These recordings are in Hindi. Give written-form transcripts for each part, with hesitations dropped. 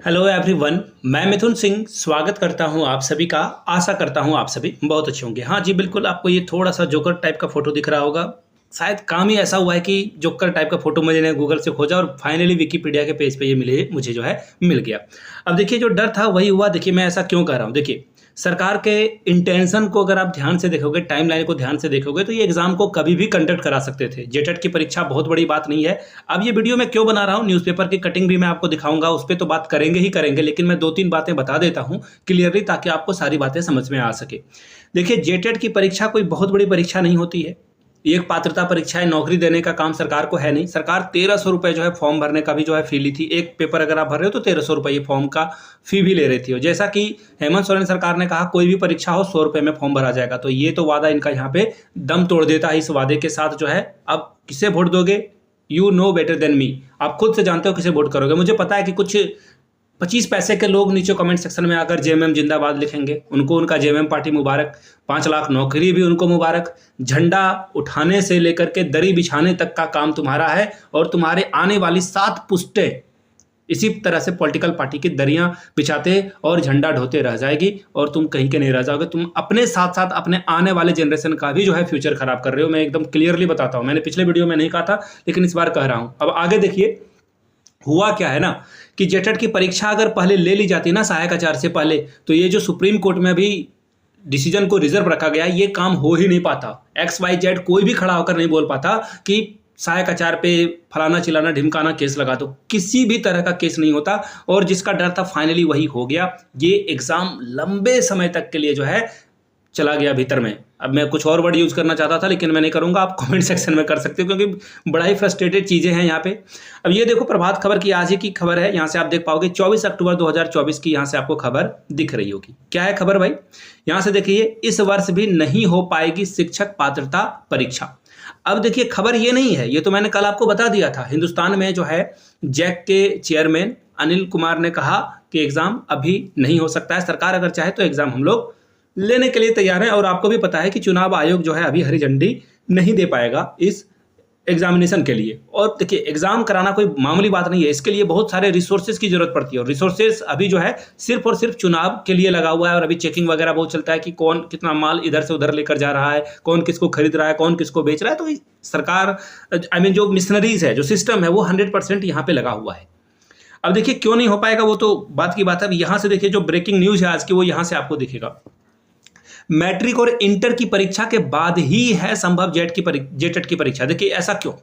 हेलो एवरीवन, मैं मिथुन सिंह स्वागत करता हूं आप सभी का। आशा करता हूं आप सभी बहुत अच्छे होंगे। हाँ जी, बिल्कुल आपको ये थोड़ा सा जोकर टाइप का फोटो दिख रहा होगा। शायद काम ही ऐसा हुआ है कि जोकर टाइप का फोटो मैंने गूगल से खोजा और फाइनली विकीपीडिया के पेज पे ये मिले मुझे जो है मिल गया। अब देखिए, जो डर था वही हुआ। देखिए, मैं ऐसा क्यों कह रहा हूँ। देखिए, सरकार के इंटेंशन को अगर आप ध्यान से देखोगे, टाइमलाइन को ध्यान से देखोगे, तो ये एग्जाम को कभी भी कंडक्ट करा सकते थे। जेटेट की परीक्षा बहुत बड़ी बात नहीं है। अब ये वीडियो मैं क्यों बना रहा हूँ, न्यूज़पेपर की कटिंग भी मैं आपको दिखाऊंगा, उस पर तो बात करेंगे ही करेंगे, लेकिन मैं दो तीन बातें बता देता हूँ क्लियरली, ताकि आपको सारी बातें समझ में आ सके। देखिए, जेटेट की परीक्षा कोई बहुत बड़ी परीक्षा नहीं होती है। ये एक पात्रता परीक्षा है। नौकरी देने का काम सरकार को है नहीं। सरकार 1300 रुपये जो है फॉर्म भरने का भी जो है फी ली थी। एक पेपर अगर आप भर रहे हो तो 1300 रुपये फॉर्म का फी भी ले रही थी। और जैसा कि हेमंत सोरेन सरकार ने कहा, कोई भी परीक्षा हो 100 रुपये में फॉर्म भरा जाएगा। तो ये तो वादा इनका यहाँ पे दम तोड़ देता है। इस वादे के साथ जो है, अब किसे वोट दोगे, you know better than me. आप खुद से जानते हो किसे वोट करोगे। मुझे पता है कि कुछ 25 पैसे के लोग नीचे कमेंट सेक्शन में आकर जेएमएम जिंदाबाद लिखेंगे। उनको उनका जेएमएम पार्टी मुबारक, 5 लाख नौकरी भी उनको मुबारक। झंडा उठाने से लेकर के दरी बिछाने तक का काम तुम्हारा है, और तुम्हारे आने वाली 7 पुश्तें इसी तरह से पॉलिटिकल पार्टी की दरियां बिछाते और झंडा ढोते रह जाएगी, और तुम कहीं के नहीं रह जाओगे। तुम अपने साथ साथ अपने आने वाले जनरेशन का भी जो है फ्यूचर खराब कर रहे हो। मैं एकदम क्लियरली बताता हूं। मैंने पिछले वीडियो में नहीं कहा था, लेकिन इस बार कह रहा हूं। अब आगे देखिए, हुआ क्या है ना कि जेटेट की परीक्षा अगर पहले ले ली जाती ना सहायक आचार्य से पहले, तो ये जो सुप्रीम कोर्ट में अभी डिसीजन को रिजर्व रखा गया, ये काम हो ही नहीं पाता। XYZ कोई भी खड़ा होकर नहीं बोल पाता कि सहायक आचार्य पे फलाना चिलाना ढिमकाना केस लगा दो। किसी भी तरह का केस नहीं होता, और जिसका डर था फाइनली वही हो गया। ये एग्जाम लंबे समय तक के लिए जो है चला गया भीतर में। अब मैं कुछ और वर्ड यूज़ करना चाहता था, लेकिन मैं नहीं करूंगा। आप कमेंट सेक्शन में कर सकते हो, क्योंकि बड़ा ही फ्रस्ट्रेटेड चीज़ें हैं यहाँ पे। अब ये देखो, प्रभात खबर की आज ही की खबर है। यहाँ से आप देख पाओगे 24 अक्टूबर 2024 की यहाँ से आपको खबर दिख रही होगी। क्या है खबर भाई, यहाँ से देखिए, इस वर्ष भी नहीं हो पाएगी शिक्षक पात्रता परीक्षा। अब देखिए, खबर ये नहीं है, ये तो मैंने कल आपको बता दिया था। हिंदुस्तान में जो है जैक के चेयरमैन अनिल कुमार ने कहा कि एग्जाम अभी नहीं हो सकता है। सरकार अगर चाहे तो एग्जाम हम लोग लेने के लिए तैयार है। और आपको भी पता है कि चुनाव आयोग जो है अभी हरी झंडी नहीं दे पाएगा इस एग्जामिनेशन के लिए। और देखिए, एग्जाम कराना कोई मामूली बात नहीं है। इसके लिए बहुत सारे रिसोर्सेज की जरूरत पड़ती है, और रिसोर्सेज अभी जो है सिर्फ और सिर्फ चुनाव के लिए लगा हुआ है। और अभी चेकिंग वगैरह बहुत चलता है कि कौन कितना माल इधर से उधर लेकर जा रहा है, कौन किसको खरीद रहा है, कौन किसको बेच रहा है। तो सरकार जो मिशनरीज है, जो सिस्टम है, वो 100% यहाँ पे लगा हुआ है। अब देखिए, क्यों नहीं हो पाएगा वो तो बात की बात है। अब यहाँ से देखिए, जो ब्रेकिंग न्यूज है आज की, वो यहाँ से आपको दिखेगा। मैट्रिक और इंटर की परीक्षा के बाद ही है संभव जेटेट की परीक्षा। देखिए, ऐसा क्यों।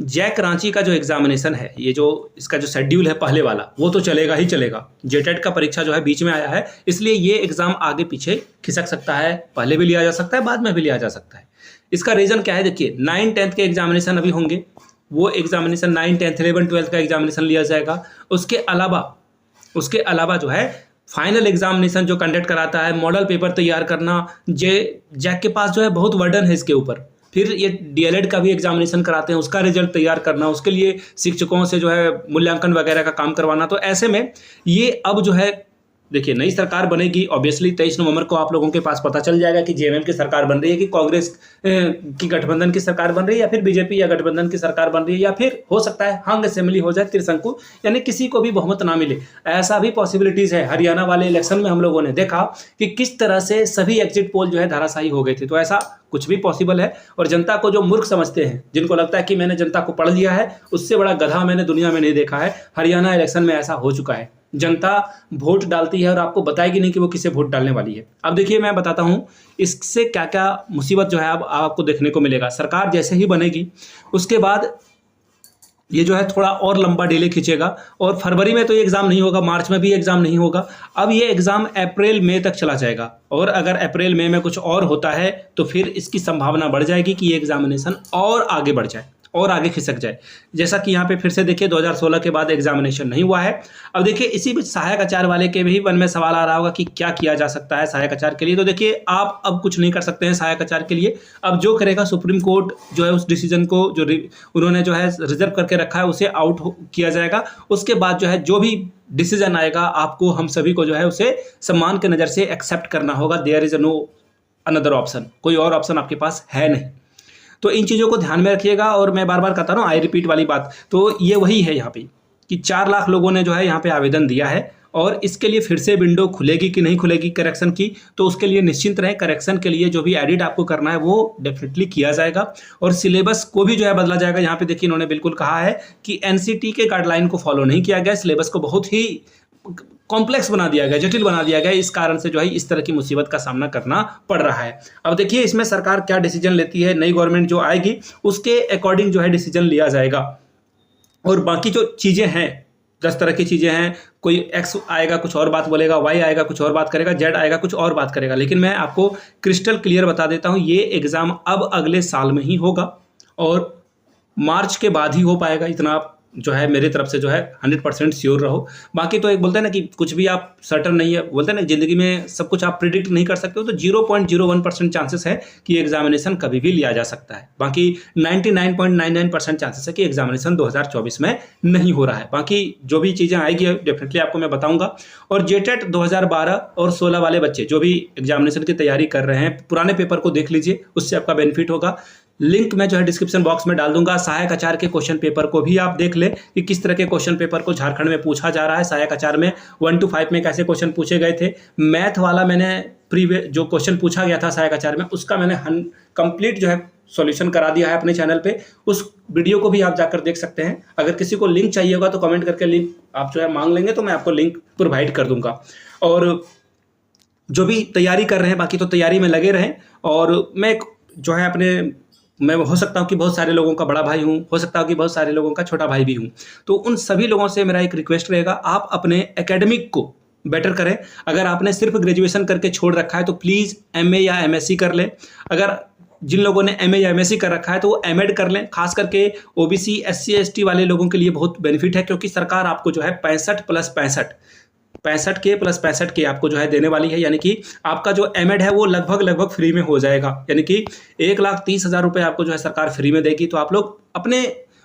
जैक रांची का जो एग्जामिनेशन है, ये जो इसका जो शेड्यूल है पहले वाला, वो तो चलेगा ही चलेगा। जेटेट का परीक्षा जो है बीच में आया है, इसलिए ये एग्जाम आगे पीछे खिसक सकता है। पहले भी लिया जा सकता है, बाद में भी लिया जा सकता है। इसका रीजन क्या है, देखिए, 9, 10 के एग्जामिनेशन अभी होंगे। वो एग्जामिनेशन 9, 10, 11, 12 का एग्जामिनेशन लिया जाएगा। उसके अलावा जो है फाइनल एग्जामिनेशन जो कंडक्ट कराता है, मॉडल पेपर तैयार करना, जैक के पास जो है बहुत वर्डन है इसके ऊपर। फिर ये डीएलएड का भी एग्जामिनेशन कराते हैं, उसका रिजल्ट तैयार करना, उसके लिए शिक्षकों से जो है मूल्यांकन वगैरह का काम करवाना। तो ऐसे में ये अब जो है, देखिए, नई सरकार बनेगी। ऑब्वियसली 23 नवंबर को आप लोगों के पास पता चल जाएगा कि जेएमएम की सरकार बन रही है, कि कांग्रेस की गठबंधन की सरकार बन रही है, या फिर बीजेपी या गठबंधन की सरकार बन रही है, या फिर हो सकता है हंग असेंबली हो जाए, त्रिशंकु, यानी किसी को भी बहुमत ना मिले। ऐसा भी पॉसिबिलिटीज है। हरियाणा वाले इलेक्शन में हम लोगों ने देखा कि किस तरह से सभी एग्जिट पोल जो है धाराशाही हो गए थे। तो ऐसा कुछ भी पॉसिबल है। और जनता को जो मूर्ख समझते हैं, जिनको लगता है कि मैंने जनता को पढ़ लिया है, उससे बड़ा गधा मैंने दुनिया में नहीं देखा है। हरियाणा इलेक्शन में ऐसा हो चुका है। जनता वोट डालती है और आपको बताएगी नहीं कि वो किसे वोट डालने वाली है। अब देखिए, मैं बताता हूं इससे क्या क्या मुसीबत जो है अब आपको देखने को मिलेगा। सरकार जैसे ही बनेगी, उसके बाद ये जो है थोड़ा और लंबा डिले खींचेगा, और फरवरी में तो ये एग्जाम नहीं होगा, मार्च में भी एग्जाम नहीं होगा। अब ये एग्जाम अप्रैल मई तक चला जाएगा, और अगर अप्रैल मई में कुछ और होता है तो फिर इसकी संभावना बढ़ जाएगी कि ये एग्जामिनेशन और आगे बढ़ जाए और आगे खिसक जाए। जैसा कि यहाँ पे फिर से देखिए, 2016 के बाद एग्जामिनेशन नहीं हुआ है। अब देखिए, इसी बीच सहायक आचार्य वाले के भी मन में सवाल आ रहा होगा कि क्या किया जा सकता है सहायक आचार्य के लिए। तो देखिए, आप अब कुछ नहीं कर सकते हैं सहायक आचार्य के लिए। अब जो करेगा, सुप्रीम कोर्ट जो है उस डिसीजन को जो उन्होंने जो है रिजर्व करके रखा है, उसे आउट किया जाएगा। उसके बाद जो है जो भी डिसीजन आएगा, आपको हम सभी को जो है उसे सम्मान के नज़र से एक्सेप्ट करना होगा। There is no another option, कोई और ऑप्शन आपके पास है नहीं। तो इन चीज़ों को ध्यान में रखिएगा। और मैं बार बार कहता हूँ, आई रिपीट वाली बात, तो ये वही है यहाँ पे कि 4 लाख लोगों ने जो है यहाँ पे आवेदन दिया है और इसके लिए फिर से विंडो खुलेगी कि नहीं खुलेगी करेक्शन की, तो उसके लिए निश्चिंत रहें। करेक्शन के लिए जो भी एडिट आपको करना है वो डेफिनेटली किया जाएगा और सिलेबस को भी जो है बदला जाएगा। यहाँ पे देखिए इन्होंने बिल्कुल कहा है कि एनसीटी के गाइडलाइन को फॉलो नहीं किया गया, सिलेबस को बहुत ही कॉम्प्लेक्स बना दिया गया, जटिल बना दिया गया। इस कारण से जो है इस तरह की मुसीबत का सामना करना पड़ रहा है। अब देखिए इसमें सरकार क्या डिसीजन लेती है, नई गवर्नमेंट जो आएगी उसके अकॉर्डिंग जो है डिसीजन लिया जाएगा। और बाकी जो चीज़ें हैं 10 तरह की चीज़ें हैं, कोई एक्स आएगा कुछ और बात बोलेगा, वाई आएगा कुछ और बात करेगा, जेड आएगा कुछ और बात करेगा। लेकिन मैं आपको क्रिस्टल क्लियर बता देता हूँ, ये एग्ज़ाम अब अगले साल में ही होगा और मार्च के बाद ही हो पाएगा। इतना आप जो है मेरी तरफ से जो है 100% श्योर रहो। बाकी तो एक बोलते हैं ना कि कुछ भी आप सर्टन नहीं है, बोलते हैं ना ज़िंदगी में सब कुछ आप प्रिडिक्ट नहीं कर सकते हो, तो 0.01% चांसेस है कि एग्जामिनेशन कभी भी लिया जा सकता है। बाकी 99.99% चांसेस है कि एग्जामिनेशन 2024 में नहीं हो रहा है। बाकी जो भी चीज़ें आएगी डेफिनेटली आपको मैं बताऊंगा। और जेटेट 2012 और 16 वाले बच्चे जो भी एग्जामिनेशन की तैयारी कर रहे हैं, पुराने पेपर को देख लीजिए, उससे आपका बेनिफिट होगा। लिंक मैं जो है डिस्क्रिप्शन बॉक्स में डाल दूंगा। सहायक आचार्य के क्वेश्चन पेपर को भी आप देख ले कि किस तरह के क्वेश्चन पेपर को झारखंड में पूछा जा रहा है। सहायक आचार्य में 1 to 5 में कैसे क्वेश्चन पूछे गए थे। मैथ वाला मैंने प्रीवियस जो क्वेश्चन पूछा गया था सहायक आचार्य में, उसका मैंने कंप्लीट जो है सॉल्यूशन करा दिया है अपने चैनल पे। उस वीडियो को भी आप जाकर देख सकते हैं। अगर किसी को लिंक चाहिए होगा तो कमेंट करके लिंक आप जो है मांग लेंगे तो मैं आपको लिंक प्रोवाइड कर दूंगा। और जो भी तैयारी कर रहे हैं बाकी तो तैयारी में लगे रहें। और मैं जो है मैं हो सकता हूँ कि बहुत सारे लोगों का बड़ा भाई हूँ, हो सकता है कि बहुत सारे लोगों का छोटा भाई भी हूँ, तो उन सभी लोगों से मेरा एक रिक्वेस्ट रहेगा, आप अपने एकेडमिक को बेटर करें। अगर आपने सिर्फ ग्रेजुएशन करके छोड़ रखा है तो प्लीज़ एमए या एमएससी कर लें। अगर जिन लोगों ने एमए या एमएससी कर रखा है तो वो एमएड कर लें। खास करके ओबीसी एससी एसटी वाले लोगों के लिए बहुत बेनिफिट है, क्योंकि सरकार आपको जो है 65 के प्लस 65 के आपको जो है देने वाली है। यानी कि आपका जो एमएड है वो लगभग फ्री में हो जाएगा। यानी कि 1,30,000 रुपये आपको जो है सरकार फ्री में देगी। तो आप लोग अपने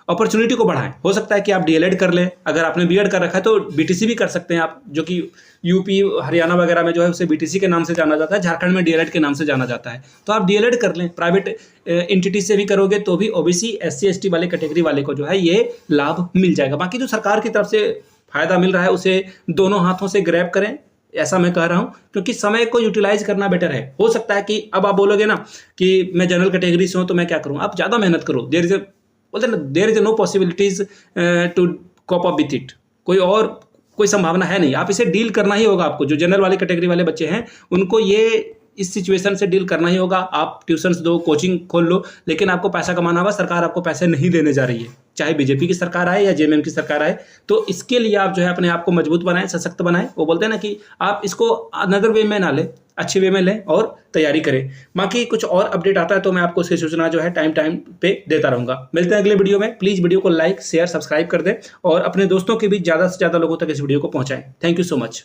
अपॉर्चुनिटी को बढ़ाएं। हो सकता है कि आप डीएलएड कर लें। अगर आपने बीएड कर रखा है तो बीटीसी भी कर सकते हैं आप, जो कि यूपी हरियाणा वगैरह में जो है उसे बीटीसी के नाम से जाना जाता है, झारखंड में डीएलएड के नाम से जाना जाता है। तो आप डीएलएड कर लें। प्राइवेट एंटिटी से भी करोगे तो भी ओबीसी एससी एसटी वाले कैटेगरी वाले को जो है ये लाभ मिल जाएगा। बाकी जो सरकार की तरफ से फायदा मिल रहा है उसे दोनों हाथों से ग्रैब करें, ऐसा मैं कह रहा हूं, क्योंकि समय को यूटिलाइज करना बेटर है। हो सकता है कि अब आप बोलोगे ना कि मैं जनरल कैटेगरी से हूं तो मैं क्या करूं, आप ज़्यादा मेहनत करो। There is no possibilities to cope up with it. कोई संभावना है नहीं, आप इसे डील करना ही होगा आपको। जो जनरल वाले कैटेगरी वाले बच्चे हैं उनको ये इस सिचुएशन से डील करना ही होगा। आप ट्यूशन्स दो, कोचिंग खोल लो, लेकिन आपको पैसा कमाना होगा। सरकार आपको पैसे नहीं देने जा रही है, चाहे बीजेपी की सरकार आए या जेएमएम की सरकार आए। तो इसके लिए आप जो है अपने आप को मजबूत बनाएं, सशक्त बनाएं। वो बोलते हैं ना कि आप इसको अनदर वे में ना लें, अच्छे वे में लें और तैयारी करें। बाकी कुछ और अपडेट आता है तो मैं आपको उसकी सूचना जो है टाइम पे देता रहूँगा। मिलते हैं अगले वीडियो में। प्लीज़ वीडियो को लाइक शेयर सब्सक्राइब कर दें और अपने दोस्तों के बीच ज़्यादा से ज़्यादा लोगों तक इस वीडियो को पहुँचाएं। Thank you so much.